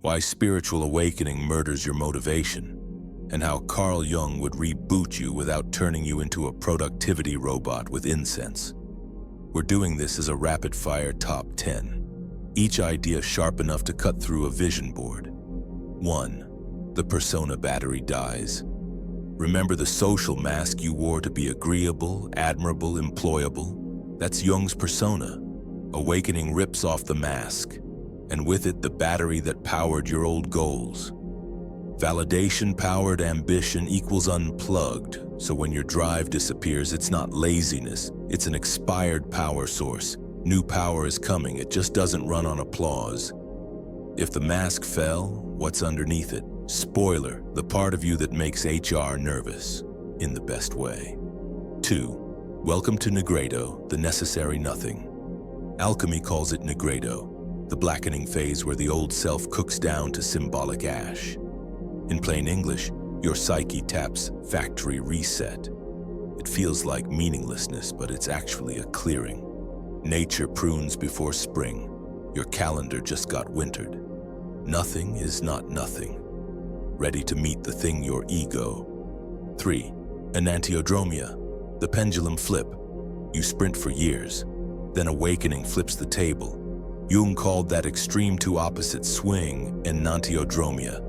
why spiritual awakening murders your motivation, and how Carl Jung would reboot you without turning you into a productivity robot with incense. We're doing this as a rapid-fire top 10, each idea sharp enough to cut through a vision board. 1. The persona battery dies. Remember the social mask you wore to be agreeable, admirable, employable? That's Jung's persona. Awakening rips off the mask, and with it the battery that powered your old goals. Validation-powered ambition equals unplugged, so when your drive disappears, it's not laziness, it's an expired power source. New power is coming, it just doesn't run on applause. If the mask fell, what's underneath it? Spoiler, the part of you that makes HR nervous, in the best way. 2. Welcome to Negredo, the necessary nothing. Alchemy calls it Negredo, the blackening phase where the old self cooks down to symbolic ash. In plain English, your psyche taps factory reset. It feels like meaninglessness, but it's actually a clearing. Nature prunes before spring. Your calendar just got wintered. Nothing is not nothing. Ready to meet the thing your ego. 3. Enantiodromia, the pendulum flip. You sprint for years, then awakening flips the table. Jung called that extreme to opposite swing enantiodromia.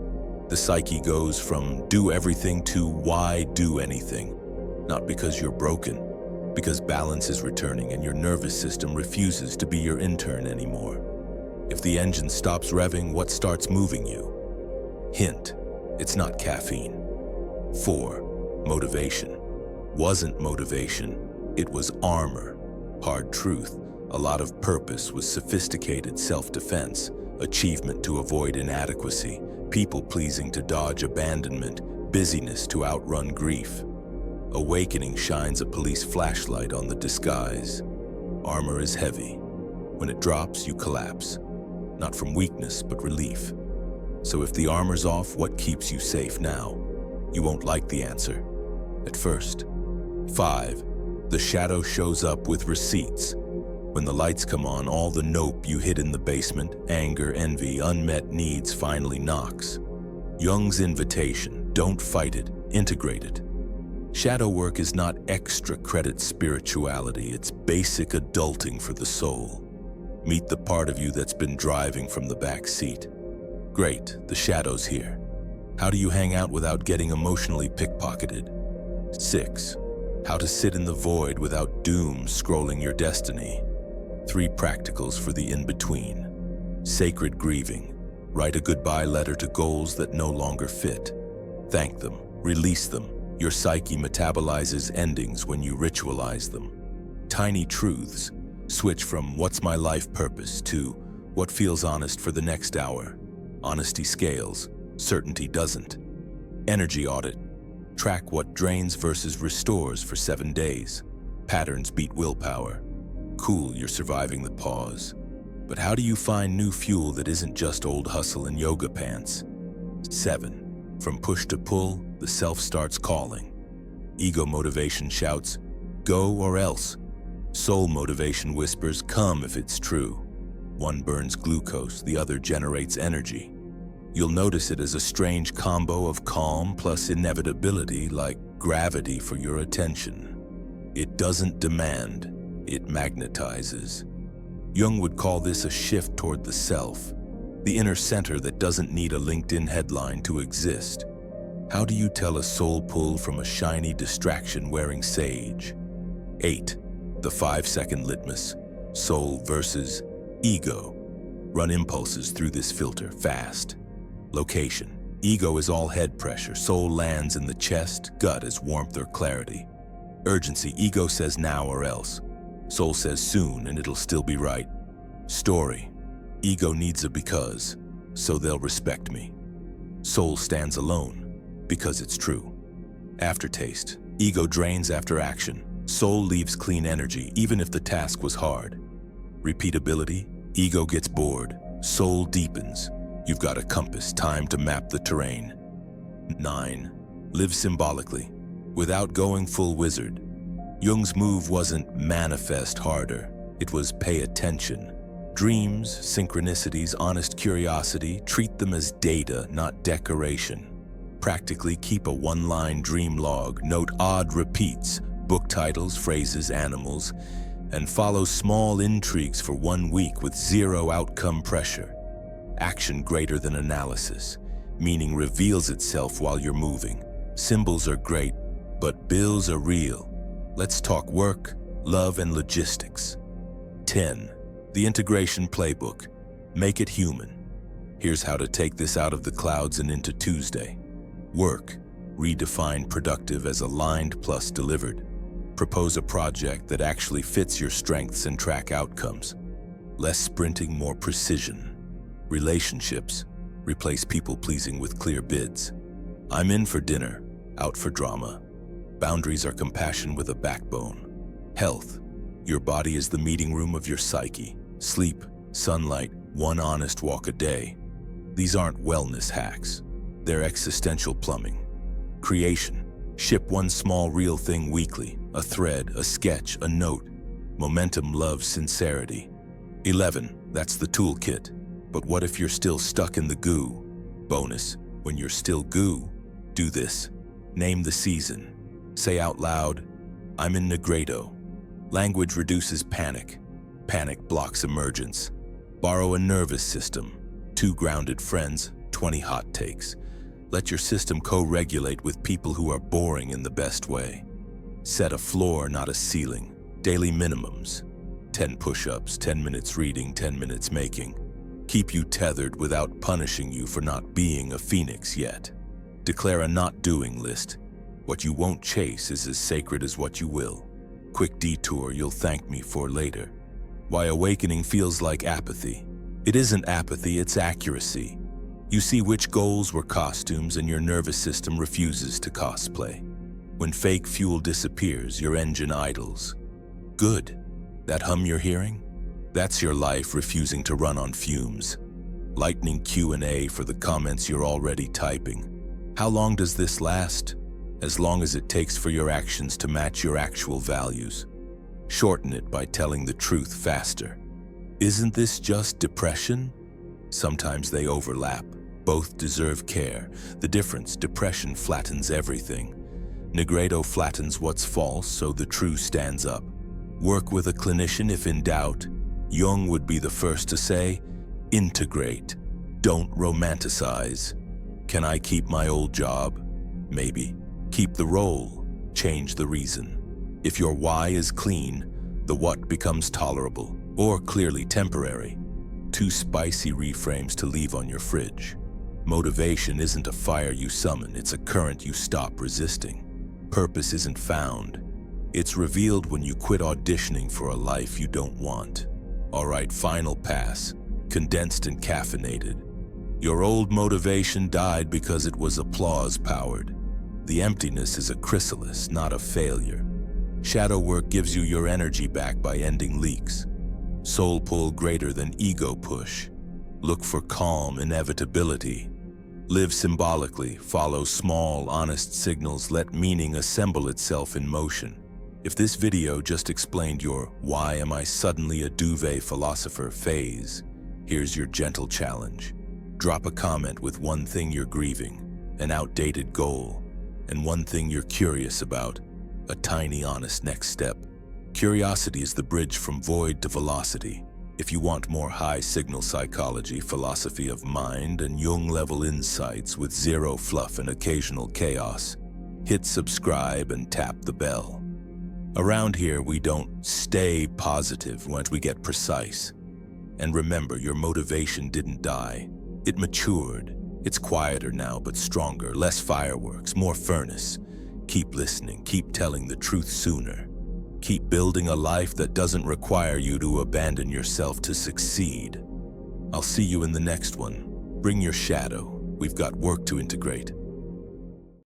The psyche goes from do everything to why do anything. Not because you're broken, because balance is returning and your nervous system refuses to be your intern anymore. If the engine stops revving, what starts moving you? Hint, it's not caffeine. 4. Motivation. Wasn't motivation, it was armor. Hard truth, a lot of purpose was sophisticated self-defense, achievement to avoid inadequacy, people-pleasing to dodge abandonment, busyness to outrun grief. Awakening shines a police flashlight on the disguise. Armor is heavy. When it drops, you collapse. Not from weakness, but relief. So if the armor's off, what keeps you safe now? You won't like the answer at first. 5. The shadow shows up with receipts. When the lights come on, all the nope you hid in the basement, anger, envy, unmet needs finally knocks. Jung's invitation, don't fight it, integrate it. Shadow work is not extra credit spirituality, it's basic adulting for the soul. Meet the part of you that's been driving from the back seat. Great, the shadow's here. How do you hang out without getting emotionally pickpocketed? 6. How to sit in the void without doom scrolling your destiny. 3 practicals for the in-between. Sacred grieving. Write a goodbye letter to goals that no longer fit. Thank them, release them. Your psyche metabolizes endings when you ritualize them. Tiny truths. Switch from what's my life purpose to what feels honest for the next hour. Honesty scales, certainty doesn't. Energy audit. Track what drains versus restores for 7 days. Patterns beat willpower. Cool, you're surviving the pause. But how do you find new fuel that isn't just old hustle and yoga pants? 7. From push to pull, the self starts calling. Ego motivation shouts, go or else. Soul motivation whispers, come if it's true. One burns glucose, the other generates energy. You'll notice it as a strange combo of calm plus inevitability, like gravity for your attention. It doesn't demand, it magnetizes. Jung would call this a shift toward the self, the inner center that doesn't need a LinkedIn headline to exist. How do you tell a soul pull from a shiny distraction wearing sage? 8. The 5-second litmus, soul versus ego. Run impulses through this filter fast. Location. Ego is all head pressure, soul lands in the chest, gut is warmth or clarity. Urgency, ego says now or else. Soul says soon and it'll still be right. Story. Ego needs a because, so they'll respect me. Soul stands alone, because it's true. Aftertaste. Ego drains after action. Soul leaves clean energy, even if the task was hard. Repeatability. Ego gets bored. Soul deepens. You've got a compass, time to map the terrain. 9. Live symbolically, without going full wizard. Jung's move wasn't manifest harder, it was pay attention. Dreams, synchronicities, honest curiosity, treat them as data, not decoration. Practically keep a one-line dream log, note odd repeats, book titles, phrases, animals, and follow small intrigues for 1 week with zero outcome pressure. Action greater than analysis, meaning reveals itself while you're moving. Symbols are great, but bills are real. Let's talk work, love, and logistics. 10. The integration playbook. Make it human. Here's how to take this out of the clouds and into Tuesday. Work. Redefine productive as aligned plus delivered. Propose a project that actually fits your strengths and track outcomes. Less sprinting, more precision. Relationships. Replace people-pleasing with clear bids. I'm in for dinner, out for drama. Boundaries are compassion with a backbone. Health. Your body is the meeting room of your psyche. Sleep, sunlight, one honest walk a day. These aren't wellness hacks. They're existential plumbing. Creation. Ship one small real thing weekly. A thread, a sketch, a note. Momentum loves sincerity. 11. That's the toolkit. But what if you're still stuck in the goo? Bonus. When you're still goo, do this. Name the season. Say out loud, I'm in Negredo. Language reduces panic. Panic blocks emergence. Borrow a nervous system. 2 grounded friends, 20 hot takes. Let your system co-regulate with people who are boring in the best way. Set a floor, not a ceiling. Daily minimums. 10 push-ups, 10 minutes reading, 10 minutes making. Keep you tethered without punishing you for not being a phoenix yet. Declare a not doing list. What you won't chase is as sacred as what you will. Quick detour you'll thank me for later. Why awakening feels like apathy. It isn't apathy, it's accuracy. You see which goals were costumes and your nervous system refuses to cosplay. When fake fuel disappears, your engine idles. Good. That hum you're hearing? That's your life refusing to run on fumes. Lightning Q&A for the comments you're already typing. How long does this last? As long as it takes for your actions to match your actual values. Shorten it by telling the truth faster. Isn't this just depression? Sometimes they overlap. Both deserve care. The difference, depression flattens everything. Negredo flattens what's false so the true stands up. Work with a clinician if in doubt. Jung would be the first to say, integrate. Don't romanticize. Can I keep my old job? Maybe. Keep the role. Change the reason. If your why is clean, the what becomes tolerable or clearly temporary. 2 spicy reframes to leave on your fridge. Motivation isn't a fire you summon, it's a current you stop resisting. Purpose isn't found. It's revealed when you quit auditioning for a life you don't want. All right, final pass. Condensed and caffeinated. Your old motivation died because it was applause-powered. The emptiness is a chrysalis, not a failure. Shadow work gives you your energy back by ending leaks. Soul pull greater than ego push. Look for calm inevitability. Live symbolically, follow small, honest signals, let meaning assemble itself in motion. If this video just explained your "why am I suddenly a duvet philosopher" phase, here's your gentle challenge. Drop a comment with one thing you're grieving, an outdated goal, and one thing you're curious about, a tiny honest next step. Curiosity is the bridge from void to velocity. If you want more high-signal psychology, philosophy of mind, and Jung-level insights with zero fluff and occasional chaos, hit subscribe and tap the bell. Around here, we don't stay positive once we get precise. And remember, your motivation didn't die. It matured. It's quieter now, but stronger, less fireworks, more furnace. Keep listening, keep telling the truth sooner. Keep building a life that doesn't require you to abandon yourself to succeed. I'll see you in the next one. Bring your shadow. We've got work to integrate.